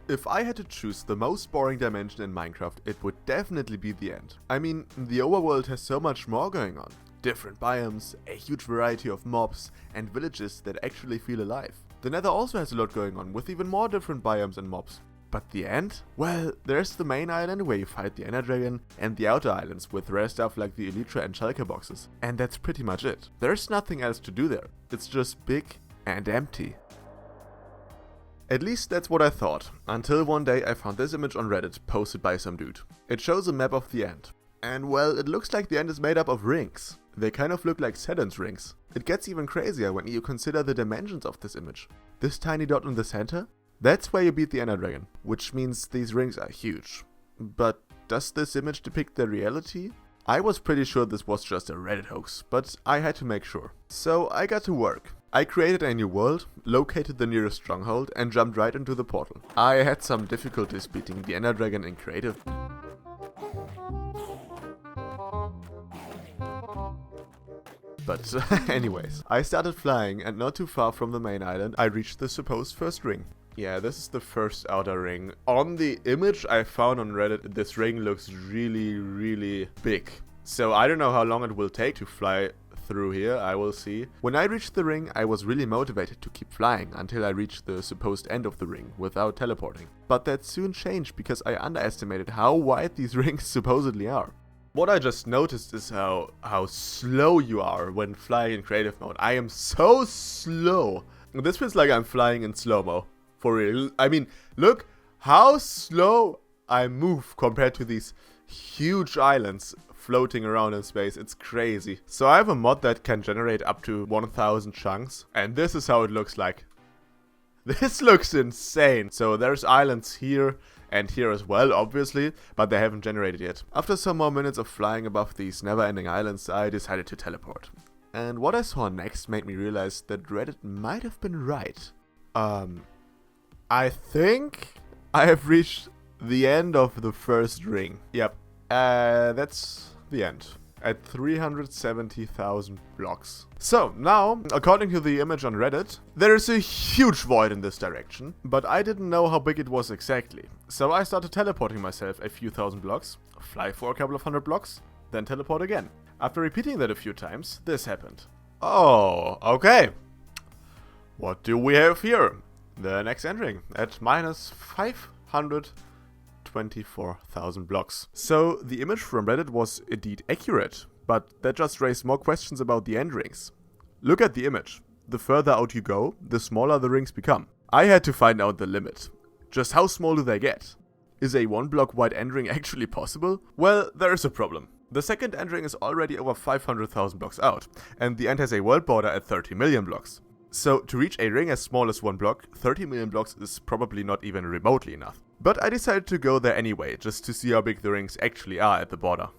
If I had to choose the most boring dimension in Minecraft, it would definitely be the end. I mean, the overworld has so much more going on. Different biomes, a huge variety of mobs, and villages that actually feel alive. The Nether also has a lot going on, with even more different biomes and mobs. But the end? Well, there's the main island where you fight the Ender Dragon, and the outer islands with rare stuff like the Elytra and Shulker boxes. And that's pretty much it. There's nothing else to do there. It's just big and empty. At least that's what I thought, until one day I found this image on Reddit posted by some dude. It shows a map of the end. And well, it looks like the end is made up of rings. They kind of look like Saturn's rings. It gets even crazier when you consider the dimensions of this image. This tiny dot in the center? That's where you beat the Ender Dragon, which means these rings are huge. But does this image depict the reality? I was pretty sure this was just a Reddit hoax, but I had to make sure. So I got to work. I created a new world, located the nearest stronghold, and jumped right into the portal. I had some difficulties beating the Ender Dragon in creative. But anyways, I started flying, and not too far from the main island, I reached the supposed first ring. Yeah, this is the first outer ring. On the image I found on Reddit, this ring looks really big. So I don't know how long it will take to fly through here, I will see. When I reached the ring, I was really motivated to keep flying until I reached the supposed end of the ring without teleporting. But that soon changed because I underestimated how wide these rings supposedly are. What I just noticed is how slow you are when flying in creative mode. I am so slow. This feels like I'm flying in slow-mo. For real. I mean, look how slow I move compared to these huge islands floating around in space. It's crazy. So I have a mod that can generate up to 1000 chunks. And this is how it looks like. This looks insane. So there's islands here and here as well, obviously, but they haven't generated yet. After some more minutes of flying above these never-ending islands, I decided to teleport. And what I saw next made me realize that Reddit might have been right. I think I have reached the end of the first ring. Yep, that's the end. At 370,000 blocks. So, now, according to the image on Reddit, there is a huge void in this direction, but I didn't know how big it was exactly. So I started teleporting myself a few thousand blocks, fly for a couple of hundred blocks, then teleport again. After repeating that a few times, this happened. Oh, okay. What do we have here? The next ending at minus 524,000 blocks. So the image from Reddit was indeed accurate, but that just raised more questions about the endrings. Look at the image. The further out you go, the smaller the rings become. I had to find out the limit. Just how small do they get? Is a 1 block wide endring actually possible? Well, there is a problem. The second endring is already over 500,000 blocks out, and the end has a world border at 30 million blocks. So, to reach a ring as small as 1 block, 30 million blocks is probably not even remotely enough. But I decided to go there anyway, just to see how big the rings actually are at the border.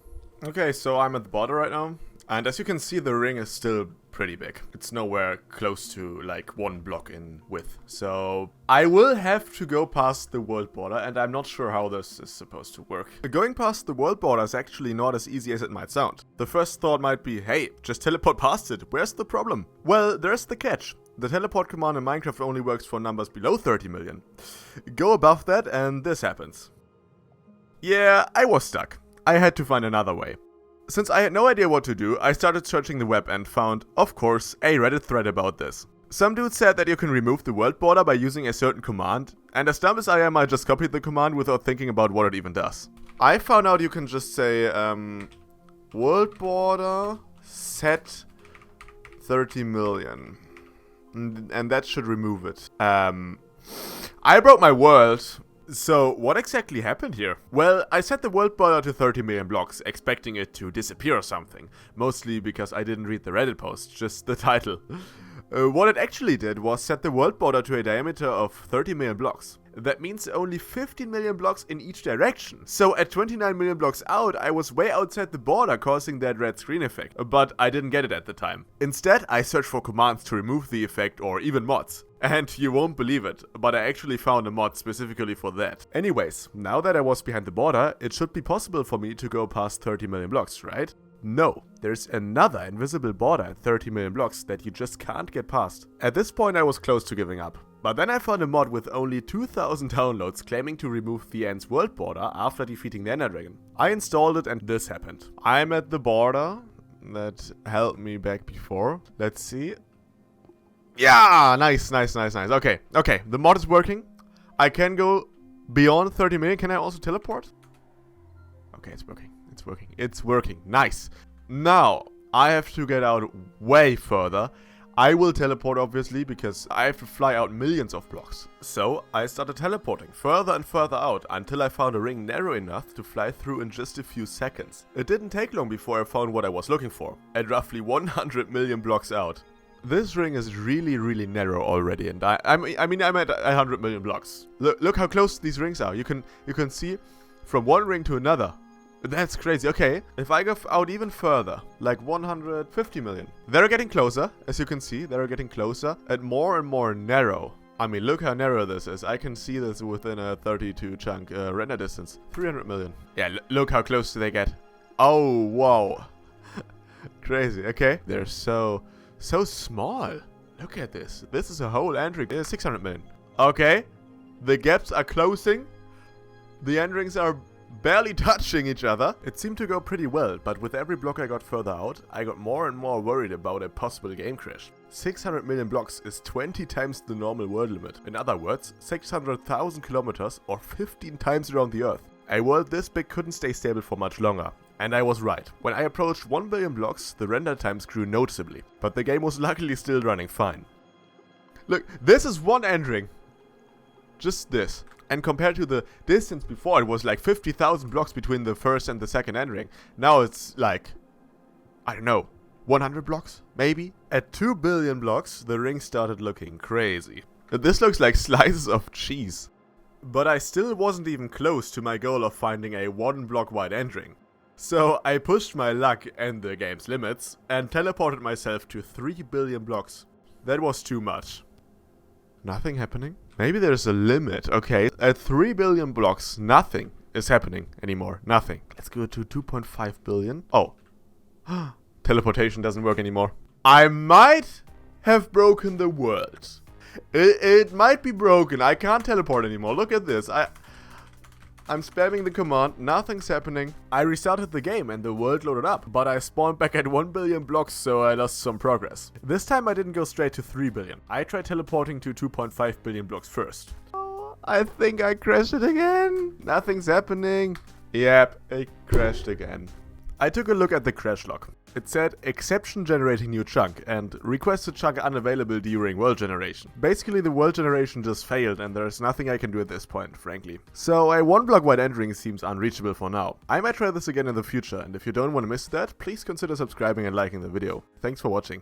Okay, so I'm at the border right now, and as you can see, the ring is still pretty big. It's nowhere close to like 1 block in width. So I will have to go past the world border, and I'm not sure how this is supposed to work. Going past the world border is actually not as easy as it might sound. The first thought might be, hey, just teleport past it. Where's the problem? Well, there's the catch. The teleport command in Minecraft only works for numbers below 30 million. Go above that and this happens. Yeah, I was stuck. I had to find another way. Since I had no idea what to do, I started searching the web and found, of course, a Reddit thread about this. Some dude said that you can remove the world border by using a certain command, and as dumb as I am, I just copied the command without thinking about what it even does. I found out you can just say, world border set 30 million. And that should remove it. I broke my world. So, what exactly happened here? Well, I set the world border to 30 million blocks, expecting it to disappear or something. Mostly because I didn't read the Reddit post, just the title. What it actually did was set the world border to a diameter of 30 million blocks. That means only 15 million blocks in each direction. So at 29 million blocks out, I was way outside the border, causing that red screen effect. But I didn't get it at the time. Instead, I searched for commands to remove the effect or even mods. And you won't believe it, but I actually found a mod specifically for that. Anyways, now that I was behind the border, it should be possible for me to go past 30 million blocks, right? No, there's another invisible border at 30 million blocks that you just can't get past. At this point I was close to giving up. But then I found a mod with only 2000 downloads claiming to remove the end's world border after defeating the Ender Dragon. I installed it and this happened. I'm at the border that held me back before. Let's see. Yeah, nice. Okay, the mod is working. I can go beyond 30 million. Can I also teleport? Okay, it's working. Nice. Now, I have to get out way further. I will teleport, obviously, because I have to fly out millions of blocks. So, I started teleporting further and further out until I found a ring narrow enough to fly through in just a few seconds. It didn't take long before I found what I was looking for, at roughly 100 million blocks out. This ring is really narrow already, and I mean I'm at 100 million blocks. Look how close these rings are. You can see from one ring to another. That's crazy. Okay, if I go out even further, like 150 million. They're getting closer, as you can see. They're getting closer and more narrow. I mean, look how narrow this is. I can see this within a 32 chunk render distance. 300 million. Yeah, look how close they get. Oh, wow. Crazy. Okay. They're so small. Look at this. This is a whole entry. 600 million. Okay. The gaps are closing. The endrings are barely touching each other. It seemed to go pretty well, but with every block I got further out, I got more and more worried about a possible game crash. 600 million blocks is 20 times the normal world limit. In other words, 600,000 kilometers or 15 times around the Earth. A world this big couldn't stay stable for much longer. And I was right. When I approached 1 billion blocks, the render times grew noticeably, but the game was luckily still running fine. Look, this is one endring. Just this. And compared to the distance before, it was like 50,000 blocks between the first and the second endring. Now it's like, I don't know, 100 blocks, maybe? At 2 billion blocks, the ring started looking crazy. This looks like slices of cheese. But I still wasn't even close to my goal of finding a 1 block wide endring. So I pushed my luck and the game's limits and teleported myself to 3 billion blocks. That was too much. Nothing happening? Maybe there's a limit. Okay, at 3 billion blocks, nothing is happening anymore. Nothing. Let's go to 2.5 billion. Oh. Teleportation doesn't work anymore. I might have broken the world. It might be broken. I can't teleport anymore. Look at this. I'm spamming the command, nothing's happening. I restarted the game and the world loaded up, but I spawned back at 1 billion blocks, so I lost some progress. This time I didn't go straight to 3 billion. I tried teleporting to 2.5 billion blocks first. Oh, I think I crashed it again. Nothing's happening. Yep, it crashed again. I took a look at the crash log. It said exception generating new chunk and requested chunk unavailable during world generation. Basically the world generation just failed and there's nothing I can do at this point, frankly. So a 1 block wide endring seems unreachable for now. I might try this again in the future, and if you don't want to miss that, please consider subscribing and liking the video. Thanks for watching.